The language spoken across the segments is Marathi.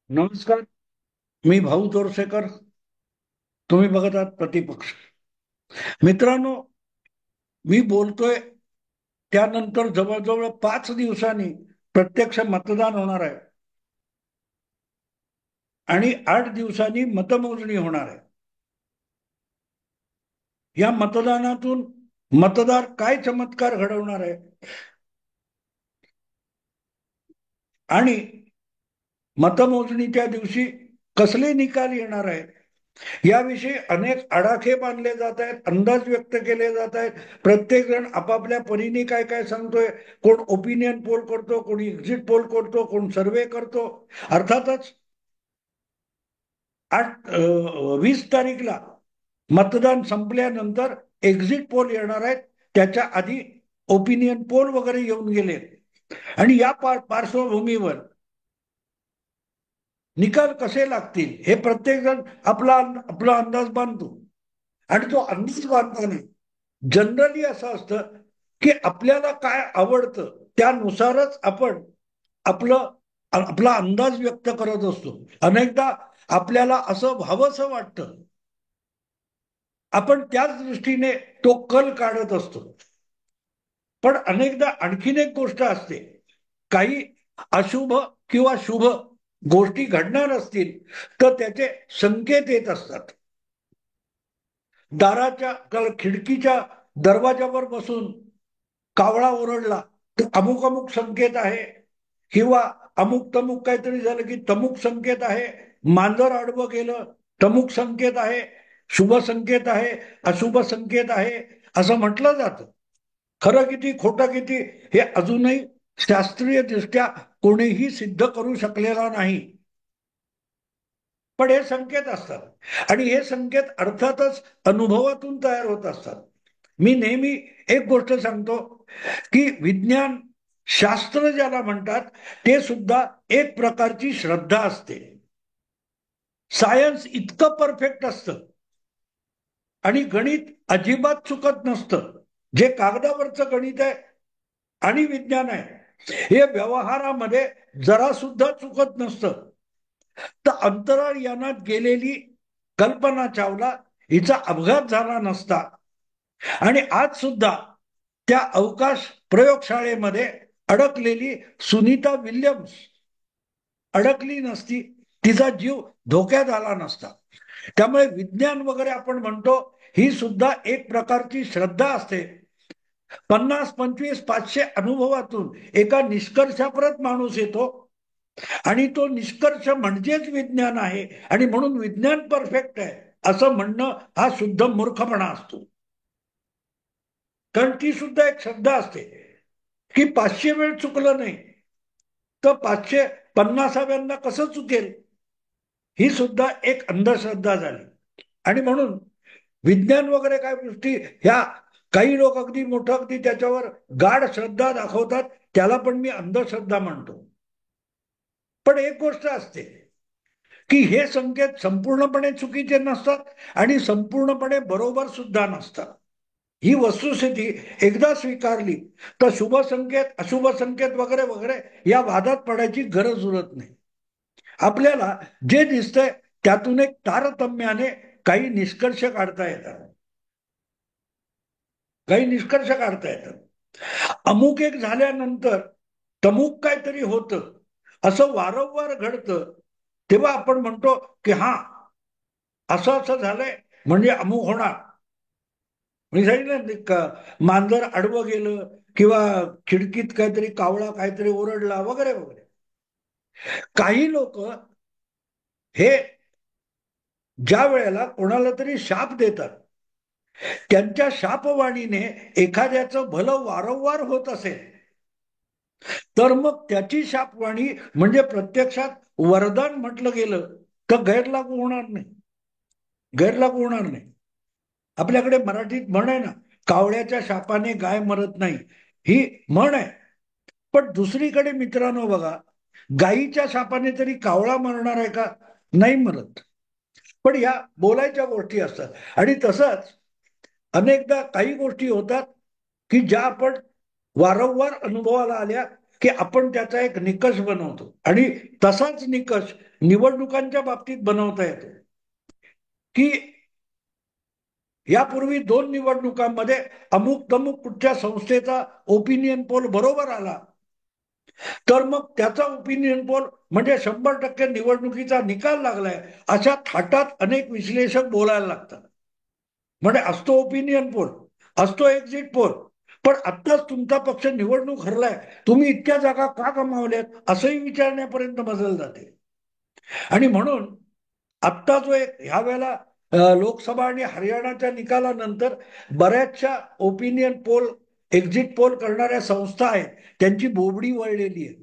नमस्कार. मी भाऊ तोरसेकर. तुम्ही बघत आहात प्रतिपक्ष. मित्रांनो, मी बोलतोय त्यानंतर जवळजवळ 5 दिवसांनी प्रत्यक्ष मतदान होणार आहे आणि 8 दिवसांनी मतमोजणी होणार आहे. या मतदानातून मतदार काय चमत्कार घडवणार आहे आणि मतमोजणीच्या दिवशी कसले निकाल येणार आहेत याविषयी अनेक आडाखे बांधले जात आहेत, अंदाज व्यक्त केले जात आहेत. प्रत्येक जण आपापल्या परीने काय काय सांगतोय. कोण ओपिनियन पोल करतो, कोणी एक्झिट पोल करतो, कोण सर्वे करतो. अर्थातच 20 तारीखला मतदान संपल्यानंतर एक्झिट पोल येणार आहेत. त्याच्या आधी ओपिनियन पोल वगैरे येऊन गेले आणि या पार्श्वभूमीवर निकाल कसे लागतील हे प्रत्येक जण आपला आपला अंदाज बांधतो. आणि तो अंदाज बांधताना जनरली असं असतं की आपल्याला काय आवडतं त्यानुसारच आपण आपलं आपला अंदाज व्यक्त करत असतो. अनेकदा आपल्याला असं व्हावंसं वाटतं, आपण त्याच दृष्टीने तो कल काढत असतो. पण अनेकदा आणखीन एक गोष्ट असते, काही अशुभ किंवा शुभ गोष्टी घडणार असतील तर त्याचे संकेत येत असतात. दाराच्या खिडकीच्या दरवाजावर बसून कावळा ओरडला तर अमुक अमुक संकेत आहे, किंवा अमुक तमुक काहीतरी झालं की तमुक संकेत आहे. मांजर आडवं गेलं तमुक संकेत आहे, शुभ संकेत आहे, अशुभ संकेत आहे, असं म्हटलं जातं. खरं किती खोटं किती हे अजूनही शास्त्रीय दृष्ट्या कोणीही सिद्ध करू शकलेला नाही. पण हे संकेत असतात आणि हे संकेत अर्थातच अनुभवातून तयार होत असतात. मी नेहमी एक गोष्ट सांगतो की विज्ञान शास्त्र ज्याला म्हणतात ते सुद्धा एक प्रकारची श्रद्धा असते. सायन्स इतकं परफेक्ट असतं आणि गणित अजिबात चुकत नसतं. जे कागदावरचं गणित आहे आणि विज्ञान आहे हे व्यवहारामध्ये जरा सुद्धा चुकत नसतं. तर अंतराळ यानात गेलेली कल्पना चावला हिचा अपघात झाला नसता आणि आज सुद्धा त्या अवकाश प्रयोगशाळेमध्ये अडकलेली सुनीता विल्यम्स अडकली नसती, तिचा जीव धोक्यात आला नसता. त्यामुळे विज्ञान वगैरे आपण म्हणतो ही सुद्धा एक प्रकारची श्रद्धा असते. 50, 25, 500 अनुभवातून एका निष्कर्षापर्यंत माणूस येतो आणि तो निष्कर्ष म्हणजेच विज्ञान आहे आणि म्हणून विज्ञान परफेक्ट आहे असं म्हणणं हा शुद्ध मूर्खपणा असतो. कारण ती सुद्धा एक श्रद्धा असते की 500 वेळ चुकलं नाही तर 550व्यांदा कसं चुकेल, ही सुद्धा एक अंधश्रद्धा झाली. आणि म्हणून विज्ञान वगैरे काय गोष्टी ह्या काही लोक अगदी मोठं अगदी त्याच्यावर गाढ श्रद्धा दाखवतात, त्याला पण मी अंधश्रद्धा म्हणतो. पण एक गोष्ट असते की हे संकेत संपूर्णपणे चुकीचे नसतात आणि संपूर्णपणे बरोबर सुद्धा नसतात. ही वस्तुस्थिती एकदा स्वीकारली तर शुभ संकेत अशुभ संकेत वगैरे वगैरे या वादात पडायची गरज उरत नाही. आपल्याला जे दिसतंय त्यातून एक तारतम्याने काही निष्कर्ष काढता येतात. काही निष्कर्ष काढता येतात. अमुक एक झाल्यानंतर तमुक काहीतरी होतं असं वारंवार घडतं, तेव्हा आपण म्हणतो की हा असं असं झालंय म्हणजे अमुक होणार. मी सांगितलं मांजर आडवं गेलं किंवा खिडकीत काहीतरी कावळा काहीतरी ओरडला वगैरे वगैरे. काही लोक हे ज्या वेळेला कोणाला तरी शाप देतात, त्यांच्या शापवाणीने एखाद्याचं भलं वारंवार होत असेल तर मग त्याची शापवाणी म्हणजे प्रत्यक्षात वरदान म्हटलं गेलं तर गैरलागू होणार नाही. गैरलागू होणार नाही. आपल्याकडे मराठीत म्हण आहे ना, कावळ्याच्या शापाने गाय मरत नाही, ही म्हण आहे. पण दुसरीकडे मित्रांनो बघा, गायीच्या शापाने तरी कावळा मरणार आहे का? नाही मरत. पण या बोलायच्या गोष्टी असतात आणि तसंच अनेकदा काही गोष्टी होतात की ज्या आपण वारंवार अनुभवाला आल्या की आपण त्याचा एक निकष बनवतो आणि तसाच निकष निवडणुकांच्या बाबतीत बनवता येतो की यापूर्वी 2 निवडणुकांमध्ये अमुक तमुक कुठच्या संस्थेचा ओपिनियन पोल बरोबर आला तर मग त्याचा ओपिनियन पोल म्हणजे 100% निवडणुकीचा निकाल लागलाय अशा थाटात अनेक विश्लेषक बोलायला लागतात. म्हणजे असतो ओपिनियन पोल, असतो एक्झिट पोल, पण आत्ताच तुमचा पक्ष निवडणूक हरलाय, तुम्ही इतक्या जागा का गमावल्यात असंही विचारण्यापर्यंत बदल जाते. आणि म्हणून आत्ता जो एक ह्या वेळेला लोकसभा आणि हरियाणाच्या निकालानंतर बऱ्याचशा ओपिनियन पोल एक्झिट पोल करणाऱ्या संस्था आहेत त्यांची बोबडी वळलेली आहे.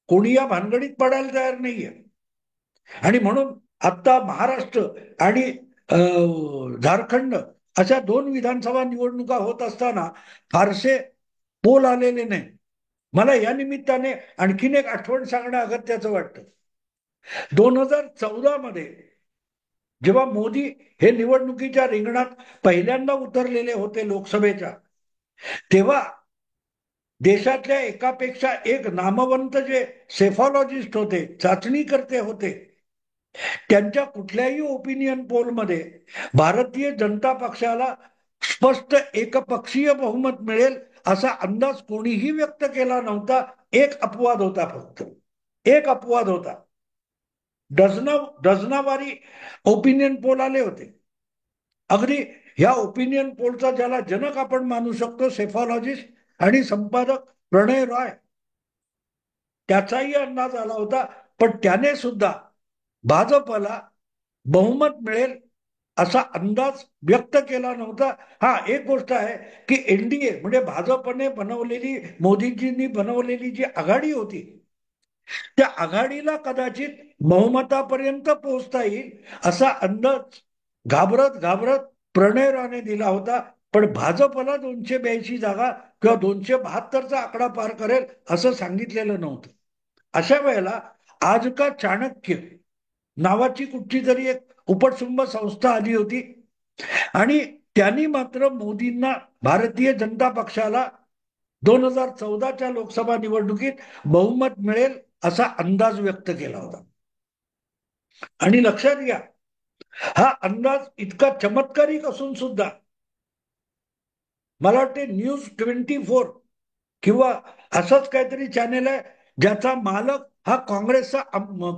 कोणी या भानगडीत पडायला तयार नाहीये. आणि म्हणून आता महाराष्ट्र आणि झारखंड अशा 2 विधानसभा निवडणुका होत असताना फारसे पोल आलेले नाही. मला या निमित्ताने आणखीन एक आठवण सांगणं अगत्याचं वाटतं. 2014 मध्ये जेव्हा मोदी हे निवडणुकीच्या रिंगणात पहिल्यांदा उतरलेले होते लोकसभेच्या, तेव्हा देशातल्या एकापेक्षा एक नामवंत जे सेफॉलॉजिस्ट होते, चाचणीकर्ते होते, त्यांच्या कुठल्याही ओपिनियन पोलमध्ये भारतीय जनता पक्षाला स्पष्ट एकपक्षीय बहुमत मिळेल असा अंदाज कोणीही व्यक्त केला नव्हता. एक अपवाद होता, फक्त एक अपवाद होता. डझनावारी ओपिनियन पोल आले होते. अगदी ह्या ओपिनियन पोलचा ज्याला जनक आपण मानू शकतो सेफॉलॉजिस्ट आणि संपादक प्रणय रॉय, त्याचाही अंदाज आला होता, पण त्याने सुद्धा भाजपला बहुमत मिळेल असा अंदाज व्यक्त केला नव्हता. हा, एक गोष्ट आहे की एनडीए म्हणजे भाजपने बनवलेली, मोदीजींनी बनवलेली जी आघाडी होती, त्या आघाडीला कदाचित बहुमतापर्यंत पोहोचता येईल असा अंदाज घाबरत घाबरत प्रणय रॉयने दिला होता. पण भाजपला 282 जागा किंवा 272चा आकडा पार करेल असं सांगितलेलं नव्हतं. अशा वेळेला आज का चाणक्य नावाची कुठची तरी एक उपशुंभ संस्था आली होती आणि त्यांनी मात्र मोदींना, भारतीय जनता पक्षाला 2014च्या लोकसभा निवडणुकीत बहुमत मिळेल असा अंदाज व्यक्त केला होता. आणि लक्षात घ्या, हा अंदाज इतका चमत्कारिक असून सुद्धा मला वाटते News24 किंवा असंच काहीतरी चॅनेल आहे ज्याचा मालक हा काँग्रेसचा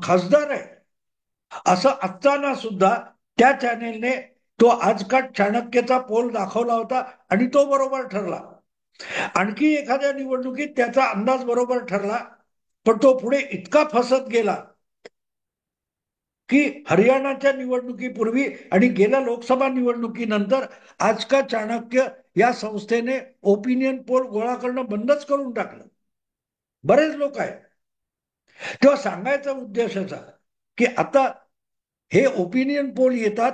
खासदार आहे, असं असताना सुद्धा त्या चॅनेलने तो आजकाल चाणक्यचा पोल दाखवला होता आणि तो बरोबर ठरला. आणखी एखाद्या निवडणुकीत त्याचा अंदाज बरोबर ठरला, पण तो पुढे इतका फसत गेला की हरियाणाच्या निवडणुकीपूर्वी आणि गेल्या लोकसभा निवडणुकीनंतर आज का चाणक्य या संस्थेने ओपिनियन पोल गोळा करणं बंदच करून टाकलं. बरेच लोक आहेत. तेव्हा सांगायचा उद्देश असा की आता हे ओपिनियन पोल येतात,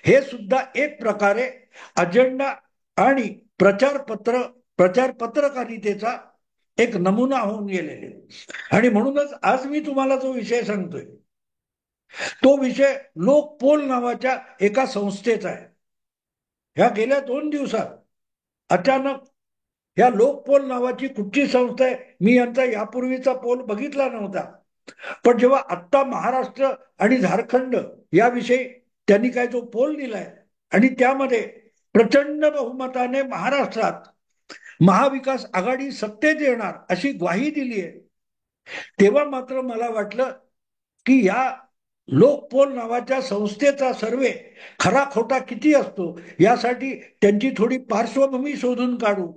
हे सुद्धा एक प्रकारे अजेंडा आणि प्रचार पत्रकारितेचा एक नमुना होऊन गेलेले. आणि म्हणूनच आज मी तुम्हाला जो विषय सांगतोय तो विषय लोकपोल नावाच्या एका संस्थेचा आहे. ह्या गेल्या 2 दिवसात अचानक ह्या लोकपोल नावाची कुठची संस्था आहे, मी यांचा यापूर्वीचा पोल बघितला नव्हता, पण जेव्हा आत्ता महाराष्ट्र आणि झारखंड याविषयी त्यांनी काय जो पोल दिलाय आणि त्यामध्ये प्रचंड बहुमताने महाराष्ट्रात महाविकास आघाडी सत्तेत येणार अशी ग्वाही दिली आहे, तेव्हा मात्र मला वाटलं की या लोकपोल नावाच्या संस्थेचा सर्वे खरा खोटा किती असतो यासाठी त्यांची थोडी पार्श्वभूमी शोधून काढू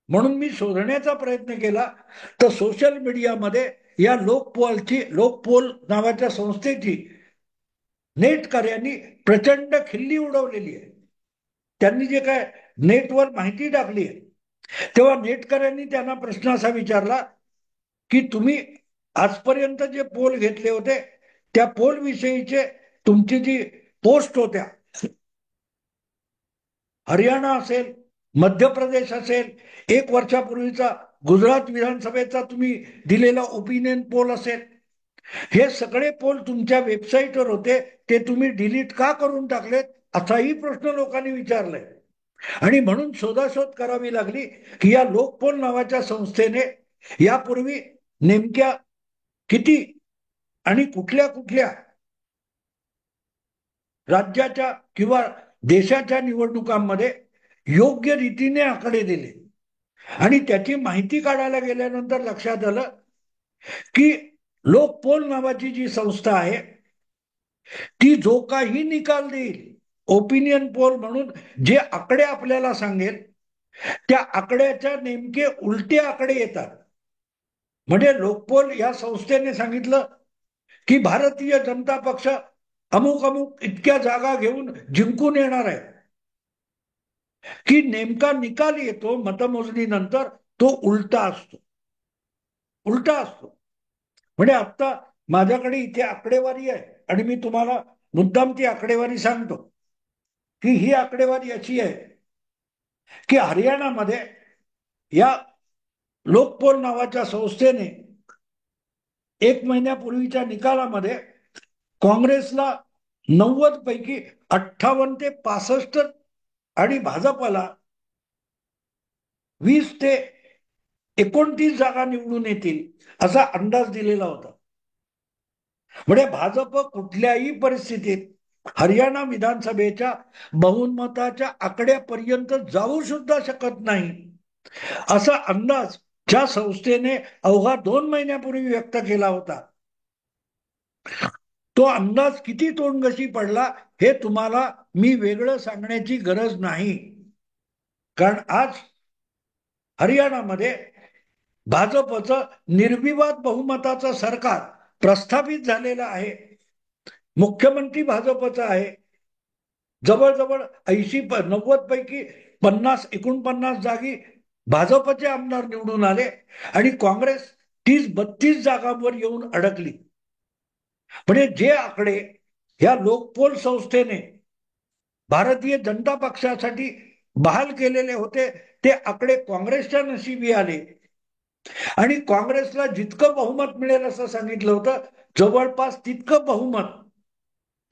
म्हणून मी शोधण्याचा प्रयत्न केला. तर सोशल मीडियामध्ये या लोकपोल नावाच्या संस्थेची नेटकऱ्यांनी प्रचंड खिल्ली उडवलेली आहे. त्यांनी जे काय नेटवर माहिती टाकली आहे, तेव्हा नेटकऱ्यांनी त्यांना प्रश्न असा विचारला की तुम्ही आजपर्यंत जे पोल घेतले होते त्या पोल विषयीचे तुमची जी पोस्ट होत्या, हरियाणा असेल, मध्य प्रदेश असेल, 1 वर्षापूर्वीचा गुजरात विधानसभेचा तुम्ही दिलेला ओपिनियन पोल असेल, हे सगळे पोल तुमच्या वेबसाईटवर होते, ते तुम्ही डिलीट का करून टाकलेत असाही प्रश्न लोकांनी विचारलाय. आणि म्हणून शोधाशोध करावी लागली की या लोकपोल नावाच्या संस्थेने यापूर्वी नेमक्या किती आणि कुठल्या कुठल्या राज्याच्या किंवा देशाच्या निवडणुकांमध्ये योग्य रीतीने आकडे दिले आणि त्याची माहिती काढायला गेल्यानंतर लक्षात आलं की लोकपोल नावाची जी संस्था आहे ती जो काही निकाल देईल, ओपिनियन पोल म्हणून जे आकडे आपल्याला सांगेल त्या आकड्याच्या नेमके उलटे आकडे येतात. म्हणजे लोकपोल या संस्थेने सांगितलं की भारतीय जनता पक्ष अमुक अमुक इतक्या जागा घेऊन जिंकून येणार आहे, की नेमका निकाल येतो मतमोजणीनंतर तो उलटा असतो. उलटा असतो. म्हणजे आता माझ्याकडे इथे आकडेवारी आहे आणि मी तुम्हाला मुद्दाम ती आकडेवारी सांगतो की ही आकडेवारी अशी आहे की हरियाणामध्ये या लोकपोल नावाच्या संस्थेने 1 महिन्यापूर्वीच्या निकालामध्ये काँग्रेसला 90 पैकी 58 ते 65 आणि भाजपला 20 ते 29 जागा निवडून येतील असा अंदाज दिलेला होता. म्हणजे भाजप कुठल्याही परिस्थितीत हरियाणा विधानसभेच्या बहुमताच्या आकड्यापर्यंत जाऊ सुद्धा शकत नाही असा अंदाज ज्या संस्थेने अवघा 2 महिन्यापूर्वी व्यक्त केला होता, तो अंदाज किती तोंडघशी पडला हे तुम्हाला मी वेगळं सांगण्याची गरज नाही. कारण आज हरियाणामध्ये भाजपचं निर्विवाद बहुमताचं सरकार प्रस्थापित झालेलं आहे. मुख्यमंत्री भाजपचा आहे. जवळजवळ 90 पैकी 50-49 जागी भाजपचे आमदार निवडून आले आणि काँग्रेस 30-32 जागांवर येऊन अडकली. म्हणजे जे आकडे या लोकपोल संस्थेने भारतीय जनता पक्षासाठी बहाल केलेले होते ते आकडे काँग्रेसच्या नशिबी आले आणि काँग्रेसला जितकं बहुमत मिळेल असं सांगितलं होतं, जवळपास तितकं बहुमत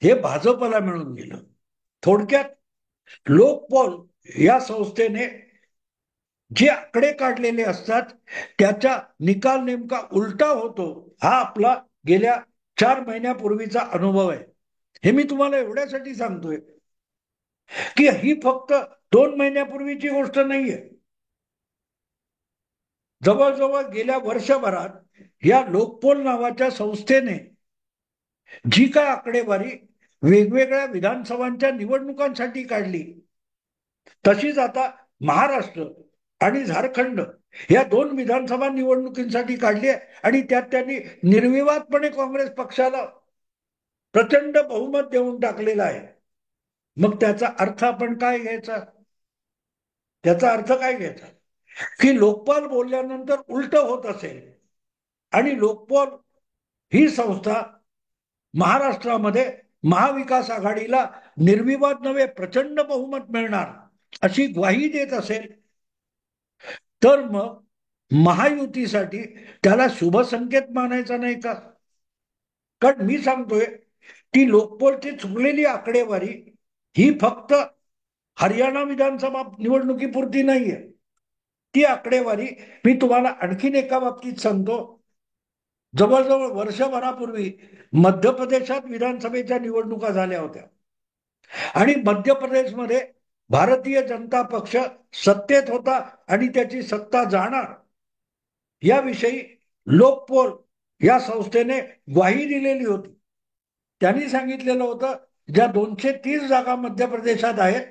हे भाजपला मिळून गेलं. थोडक्यात लोकपोल या संस्थेने जे आकडे काढलेले असतात त्याचा निकाल नेमका उलटा होतो, हा आपला गेल्या 4 महिन्यापूर्वीचा अनुभव आहे. हे मी तुम्हाला एवढ्यासाठी सांगतोय की ही फक्त 2 महिन्यापूर्वीची गोष्ट नाहीये. जवळजवळ गेल्या वर्षभरात या लोकपोल नावाच्या संस्थेने जी काय आकडेवारी वेगवेगळ्या विधानसभांच्या निवडणुकांसाठी काढली, तशीच आता महाराष्ट्र आणि झारखंड या 2 विधानसभा निवडणुकींसाठी काढली आहे आणि त्यात त्यांनी निर्विवादपणे काँग्रेस पक्षाला प्रचंड बहुमत देऊन टाकलेलं आहे. मग त्याचा अर्थ आपण काय घ्यायचा? त्याचा अर्थ काय घ्यायचा की लोकपाल बोलल्यानंतर उलट होत असेल आणि लोकपाल ही संस्था महाराष्ट्रामध्ये महाविकास आघाडीला निर्विवाद नव्हे प्रचंड बहुमत मिळणार अशी ग्वाही देत असेल, तर मग महायुतीसाठी त्याला शुभ संकेत मानायचा नाही का? कारण मी सांगतोय ती लोकपोलची चुकलेली आकडेवारी ही फक्त हरियाणा विधानसभा निवडणुकीपुरती नाहीये. ती आकडेवारी मी तुम्हाला आणखीन एका बाबतीत सांगतो. जवळजवळ वर्षभरापूर्वी मध्य प्रदेशात विधानसभेच्या निवडणुका झाल्या होत्या आणि मध्य प्रदेशमध्ये भारतीय जनता पक्ष सत्तेत होता आणि त्याची सत्ता जाणार याविषयी लोकपोल या संस्थेने ग्वाही दिलेली होती. त्यांनी सांगितलेलं होतं ज्या 230 जागा मध्य प्रदेशात आहेत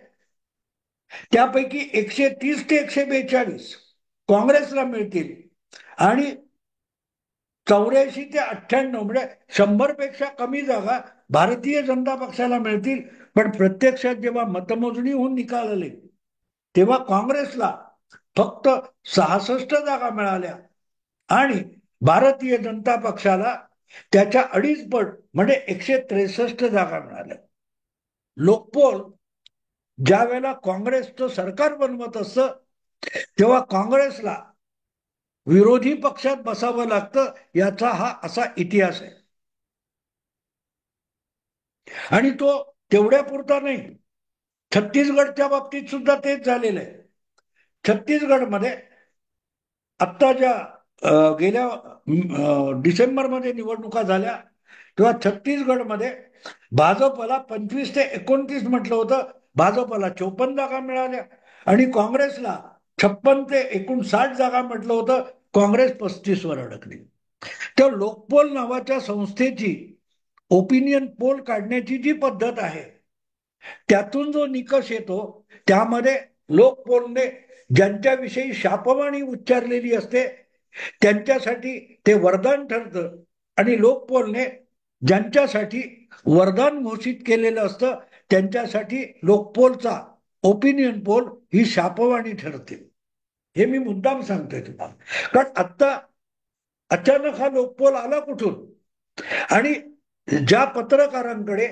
त्यापैकी 130 ते 142 काँग्रेसला मिळतील आणि 84 ते 98 म्हणजे 100 पेक्षा कमी जागा भारतीय जनता पक्षाला मिळतील. पण प्रत्यक्षात जेव्हा मतमोजणी होऊन निकाल आले तेव्हा काँग्रेसला फक्त 66 जागा मिळाल्या आणि भारतीय जनता पक्षाला त्याच्या 2.5 पट म्हणजे 163 जागा मिळाल्या. लोकपोल ज्या वेळेला काँग्रेसचं सरकार बनवत असतं तेव्हा काँग्रेसला विरोधी पक्षात बसावं लागतं, याचा हा असा इतिहास आहे. आणि तो तेवढ्या पुरता नाही, छत्तीसगडच्या बाबतीत सुद्धा तेच झालेलं आहे. छत्तीसगडमध्ये आत्ता ज्या गेल्या डिसेंबरमध्ये निवडणुका झाल्या तेव्हा छत्तीसगडमध्ये भाजपला 25 ते 29 म्हटलं होतं, भाजपला 54 जागा मिळाल्या आणि काँग्रेसला 56 ते 59 जागा म्हटलं होतं, काँग्रेस 35 वर अडकली. तर लोकपोल नावाच्या संस्थेची ओपिनियन पोल काढण्याची जी पद्धत आहे त्यातून जो निकष येतो त्यामध्ये लोकपोलने ज्यांच्याविषयी शापवाणी उच्चारलेली असते त्यांच्यासाठी ते वरदान ठरतं आणि लोकपोलने ज्यांच्यासाठी वरदान घोषित केलेलं असतं त्यांच्यासाठी लोकपोलचा ओपिनियन पोल ही शापवाणी ठरते. हे मी मुद्दाम सांगतोय तुम्हाला, कारण आता अचानक हा लोकपोल आला कुठून आणि ज्या पत्रकारांकडे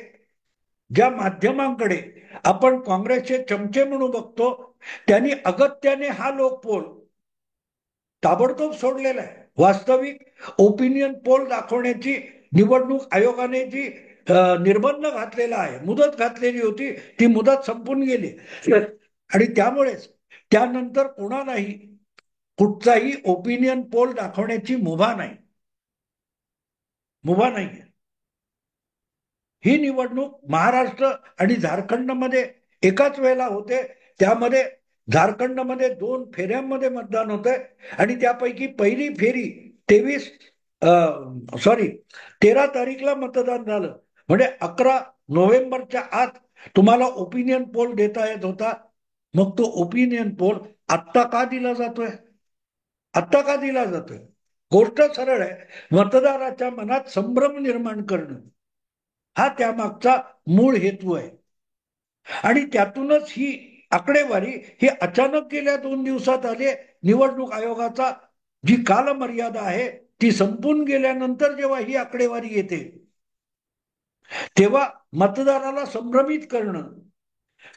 ज्या माध्यमांकडे आपण काँग्रेसचे चमचे म्हणून बघतो त्यांनी अगत्याने हा लोकपोल ताबडतोब सोडलेला आहे. वास्तविक ओपिनियन पोल दाखवण्याची निवडणूक आयोगाने जी निर्बंध घातलेला आहे, मुदत घातलेली होती, ती मुदत संपून गेली आणि त्यामुळेच त्यानंतर कोणालाही कुठचाही ओपिनियन पोल दाखवण्याची मुभा नाही. ही निवडणूक महाराष्ट्र आणि झारखंडमध्ये एकाच वेळेला होते. त्यामध्ये झारखंडमध्ये 2 फेऱ्यांमध्ये मतदान होतंय आणि त्यापैकी पहिली फेरी 13 तारीखला मतदान झालं. म्हणजे 11 नोव्हेंबरच्या आत तुम्हाला ओपिनियन पोल देता येत होता. मग तो ओपिनियन पोल आत्ता का दिला जातोय? गोष्ट सरळ आहे, मतदाराच्या मनात संभ्रम निर्माण करणं हा त्यामागचा मूळ हेतू आहे आणि त्यातूनच ही आकडेवारी ही अचानक गेल्या 2 दिवसात आली. निवडणूक आयोगाचा जी कालमर्यादा आहे ती संपून गेल्यानंतर जेव्हा ही आकडेवारी येते तेव्हा मतदाराला संभ्रमित करणं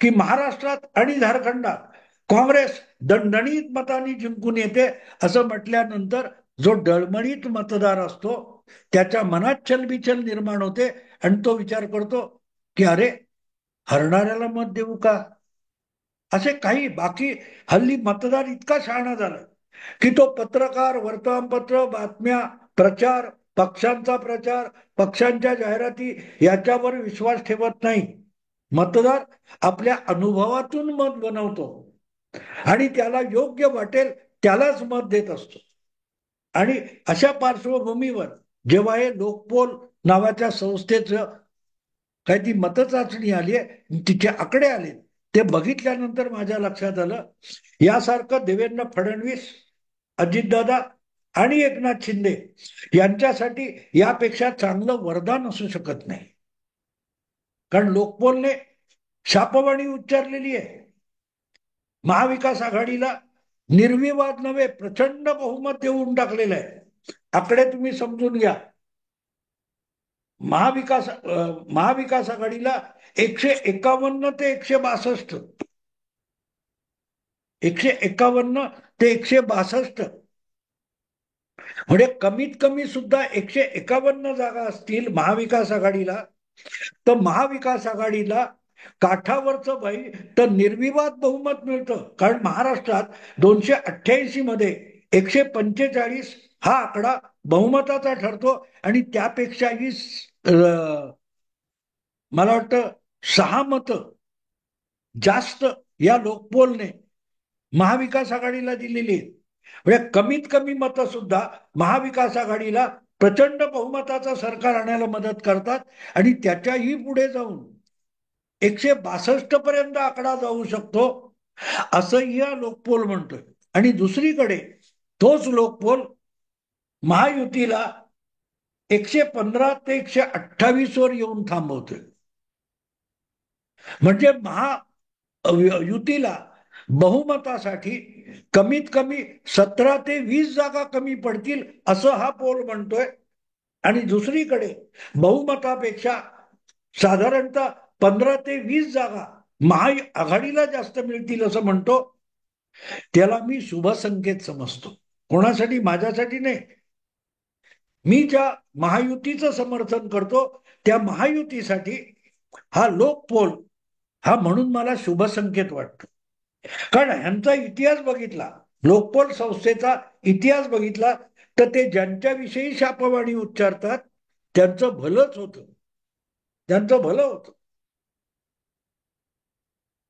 की महाराष्ट्रात आणि झारखंडात काँग्रेस दणदणीत मतांनी जिंकून येते असं म्हटल्यानंतर जो डळमळीत मतदार असतो त्याच्या मनात चलबिचल निर्माण होते आणि तो विचार करतो की अरे, हरणाऱ्याला मत देऊ का? असे काही बाकी हल्ली मतदार इतका शहाणा झाला की तो पत्रकार, वर्तमानपत्र, बातम्या, प्रचार, पक्षांचा प्रचार, पक्षांच्या जाहिराती याच्यावर विश्वास ठेवत नाही. मतदार आपल्या अनुभवातून मत बनवतो आणि त्याला योग्य वाटेल त्यालाच मत देत असतो. आणि अशा पार्श्वभूमीवर जेव्हा हे लोकपोल नावाच्या संस्थेचं काय ती मतचाचणी आली आहे, तिचे आकडे आले, ते बघितल्यानंतर माझ्या लक्षात आलं यासारखं देवेंद्र फडणवीस, अजितदादा आणि एकनाथ शिंदे यांच्यासाठी यापेक्षा चांगलं वरदान असू शकत नाही. कारण लोकपोलने शापवाणी उच्चारलेली आहे. महाविकास आघाडीला निर्विवाद नव्हे प्रचंड बहुमत देऊन टाकलेलं आहे. आकडे तुम्ही समजून घ्या. महाविकास आघाडीला 151 ते 162, 151 ते 162 म्हणजे कमीत कमी सुद्धा 151 जागा असतील महाविकास आघाडीला, तर महाविकास आघाडीला काठावरचं बाई तर निर्विवाद बहुमत मिळतं. कारण महाराष्ट्रात 288 मध्ये 145 हा आकडा बहुमताचा ठरतो आणि त्यापेक्षाही मला वाटतं 6 मतं जास्त या लोकपोलने महाविकास आघाडीला दिलेली आहेत. म्हणजे कमीत कमी मतं सुद्धा महाविकास आघाडीला प्रचंड बहुमताचं सरकार आणायला मदत करतात आणि त्याच्याही पुढे जाऊन 162 पर्यंत आकडा जाऊ शकतो असंही हा लोकपोल म्हणतोय. आणि दुसरीकडे तोच लोकपोल महायुतीला 115 ते 128 वर येऊन थांबवतोय. म्हणजे महायुतीला बहुमतासाठी कमीत कमी 17 ते 20 जागा कमी पडतील असं हा पोल म्हणतोय. आणि दुसरीकडे बहुमतापेक्षा साधारणतः 15 ते 20 जागा महाआघाडीला जास्त मिळतील असं म्हणतो. त्याला मी शुभ संकेत समजतो. कोणासाठी? माझ्यासाठी नाही. मी ज्या महायुतीचं समर्थन करतो त्या महायुतीसाठी हा लोकपोल हा म्हणून मला शुभ संकेत वाटतो. कारण ह्यांचा इतिहास बघितला, लोकपोल संस्थेचा इतिहास बघितला तर ते ज्यांच्याविषयी शापवाणी उच्चारतात त्यांचं भलंच होतं, त्यांचं भलं होतं.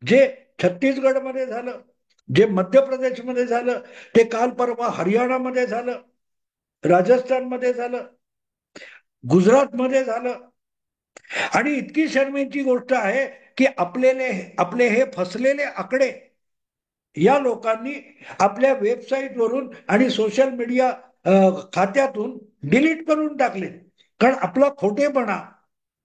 जे छत्तीसगडमध्ये झालं, जे मध्य प्रदेशमध्ये झालं, ते काल परवा हरियाणामध्ये झालं, राजस्थानमध्ये झालं, गुजरातमध्ये झालं. आणि इतकी शर्मेची गोष्ट आहे की आपले हे फसलेले आकडे या लोकांनी आपल्या वेबसाईटवरून आणि सोशल मीडिया खात्यातून डिलीट करून टाकले. कारण आपला खोटेपणा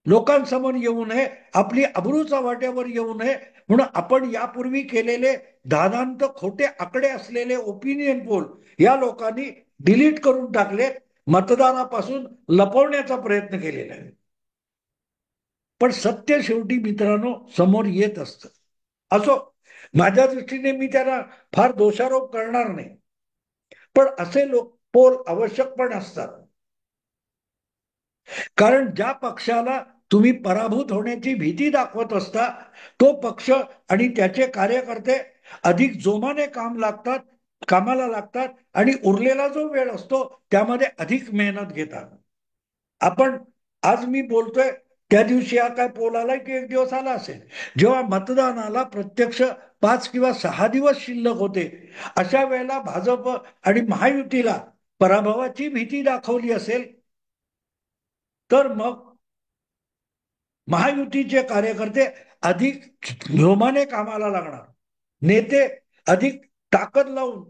लोकांसमोर येऊ नये, आपली अब्रूचा वाट्यावर येऊ नये म्हणून आपण यापूर्वी केलेले दादांत खोटे आकडे असलेले ओपिनियन पोल या लोकांनी डिलीट करून टाकले, मतदारापासून लपवण्याचा प्रयत्न केलेला आहे. पण सत्य शेवटी मित्रांनो समोर येत असतं. असो, माझ्या दृष्टीने मी त्यांना फार दोषारोप करणार नाही, पण असे लोक पोल आवश्यक पण असतात. कारण ज्या पक्षाला तुम्ही पराभूत होण्याची भीती दाखवत असता तो पक्ष आणि त्याचे कार्यकर्ते अधिक जोमाने कामाला लागतात आणि उरलेला जो वेळ असतो त्यामध्ये अधिक मेहनत घेतात. आपण आज मी बोलतोय त्या दिवशी हा काय पोल आला की एक दिवस आला असेल, जेव्हा मतदानाला प्रत्यक्ष 5 किंवा 6 दिवस शिल्लक होते, अशा वेळेला भाजप आणि महायुतीला पराभवाची भीती दाखवली असेल तर मग महायुतीचे कार्यकर्ते अधिक जोमाने कामाला लागणार, नेते अधिक ताकद लावून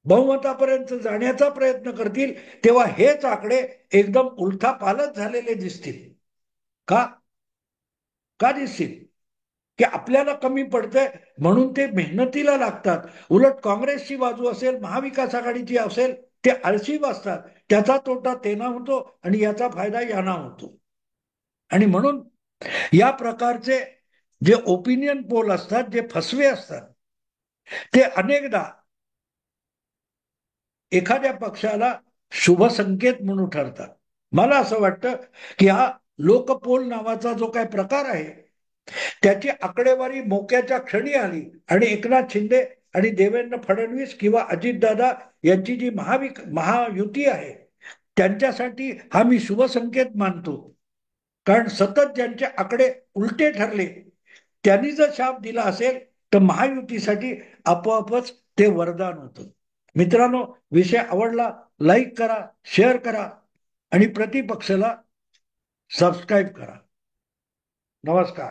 बहुमतापर्यंत जाण्याचा प्रयत्न करतील. तेव्हा हेच आकडे एकदम उलथापालथ झालेले दिसतील. का का दिसतील? की आपल्याला कमी पडतंय म्हणून ते मेहनतीला लागतात. उलट काँग्रेसची बाजू असेल, महाविकास आघाडीची असेल, ते आळशी बसतात. त्याचा तोटा त्यांना होतो आणि याचा फायदा यांना होतो. आणि म्हणून या प्रकारचे जे ओपिनियन पोल असतात, जे फसवे असतात, ते अनेकदा एखाद्या पक्षाला शुभ संकेत म्हणून ठरतात. मला असं वाटतं की हा लोकपोल नावाचा जो काय प्रकार आहे त्याची आकडेवारी मोक्याच्या क्षणी आली आणि एकनाथ शिंदे आणि देवेंद्र फडणवीस किंवा अजितदादा यांची जी महायुती आहे त्यांच्यासाठी हा मी शुभ संकेत मानतो. कारण सतत ज्यांचे आकडे उलटे ठरले त्यांनी जर शाप दिला असेल तर महायुतीसाठी आपोआपच ते वरदान होतं. मित्रांनो, विषय आवडला, लाईक करा, शेअर करा आणि प्रतिपक्षाला सबस्क्राईब करा. नमस्कार.